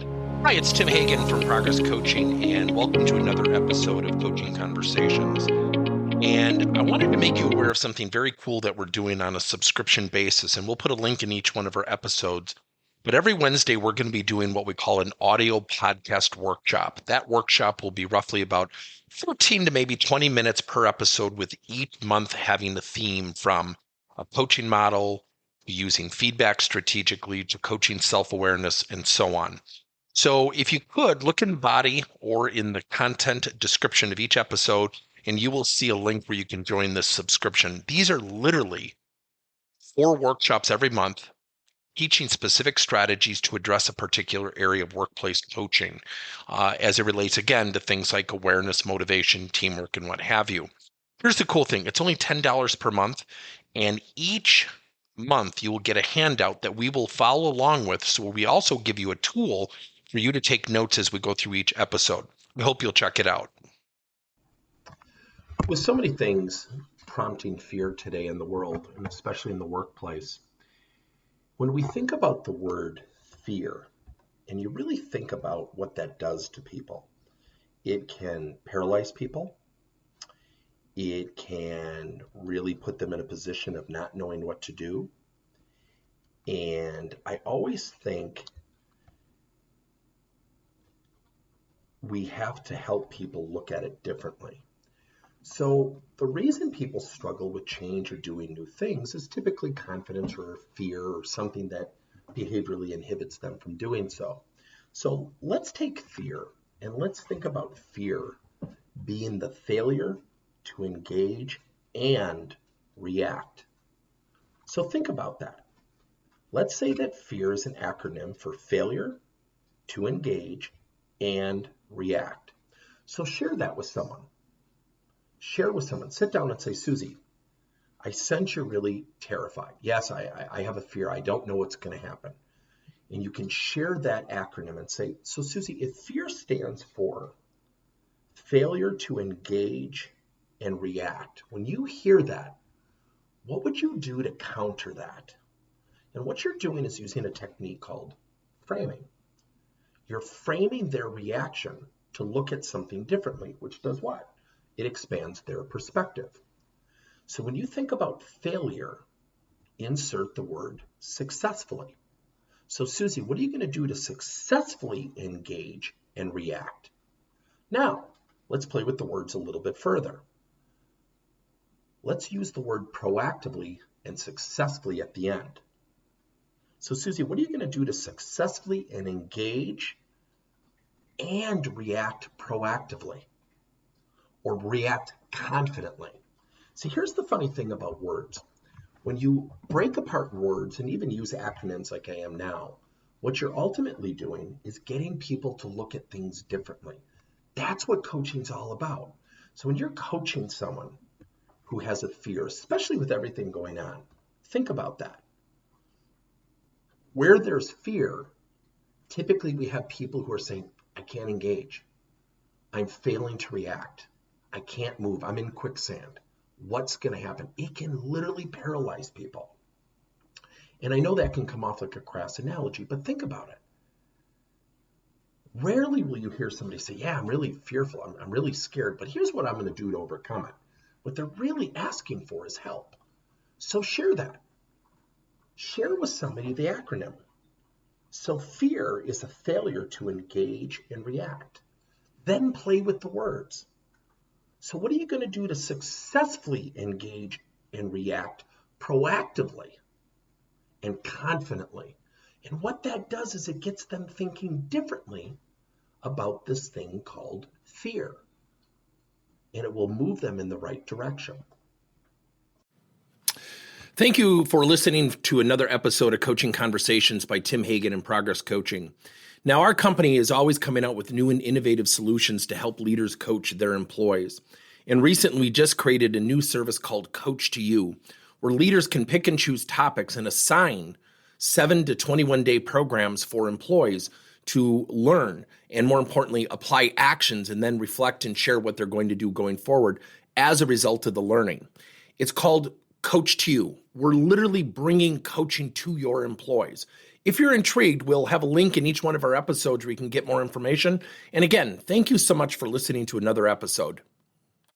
Hi, it's Tim Hagan from Progress Coaching, and welcome to another episode of Coaching Conversations. And I wanted to make you aware of something very cool that we're doing on a subscription basis, and we'll put a link in each one of our episodes. But every Wednesday, we're going to be doing what we call an audio podcast workshop. That workshop will be roughly about 14 to maybe 20 minutes per episode, with each month having a theme from a coaching model, using feedback strategically, to coaching self-awareness, and so on. So if you could look in the body or in the content description of each episode, and you will see a link where you can join this subscription. These are literally 4 workshops every month, teaching specific strategies to address a particular area of workplace coaching, as it relates, again, to things like awareness, motivation, teamwork, and what have you. Here's the cool thing. It's only $10 per month, and each month you will get a handout that we will follow along with. So we also give you a tool for you to take notes as we go through each episode. We hope you'll check it out. With so many things prompting fear today in the world, and especially in the workplace, when we think about the word fear, and you really think about what that does to people, it can paralyze people. It can really put them in a position of not knowing what to do. And I always think we have to help people look at it differently. So the reason people struggle with change or doing new things is typically confidence or fear or something that behaviorally inhibits them from doing so. So let's take fear, and let's think about fear being the failure to engage and react. So think about that. Let's say that fear is an acronym for failure to engage and react. So share that with someone. Share with someone. Sit down and say, Susie, I sense you're really terrified. Yes, I have a fear. I don't know what's going to happen. And you can share that acronym and say, so Susie, if fear stands for failure to engage and react, when you hear that, what would you do to counter that? And what you're doing is using a technique called framing. You're framing their reaction to look at something differently, which does what? It expands their perspective. So when you think about failure, insert the word successfully. So Susie, what are you going to do to successfully engage and react? Now, let's play with the words a little bit further. Let's use the word proactively and successfully at the end. So Susie, what are you going to do to successfully and engage and react proactively, or react confidently? See, here's the funny thing about words. When you break apart words and even use acronyms like I am now, what you're ultimately doing is getting people to look at things differently. That's what coaching's all about. So when you're coaching someone who has a fear, especially with everything going on, think about that. Where there's fear, typically we have people who are saying, I can't engage. I'm failing to react. I can't move. I'm in quicksand. What's going to happen? It can literally paralyze people. And I know that can come off like a crass analogy, but think about it. Rarely will you hear somebody say, yeah, I'm really fearful. I'm really scared, but here's what I'm going to do to overcome it. What they're really asking for is help. So share that. Share with somebody the acronym. So fear is a failure to engage and react. Then play with the words. So what are you going to do to successfully engage and react proactively and confidently? And what that does is it gets them thinking differently about this thing called fear. And it will move them in the right direction. Thank you for listening to another episode of Coaching Conversations by Tim Hagan and Progress Coaching. Now, our company is always coming out with new and innovative solutions to help leaders coach their employees. And recently, we just created a new service called Coach to You, where leaders can pick and choose topics and assign 7 to 21-day programs for employees to learn and, more importantly, apply actions and then reflect and share what they're going to do going forward as a result of the learning. It's called Coach to You. We're literally bringing coaching to your employees. If you're intrigued, we'll have a link in each one of our episodes where you can get more information. And again, thank you so much for listening to another episode.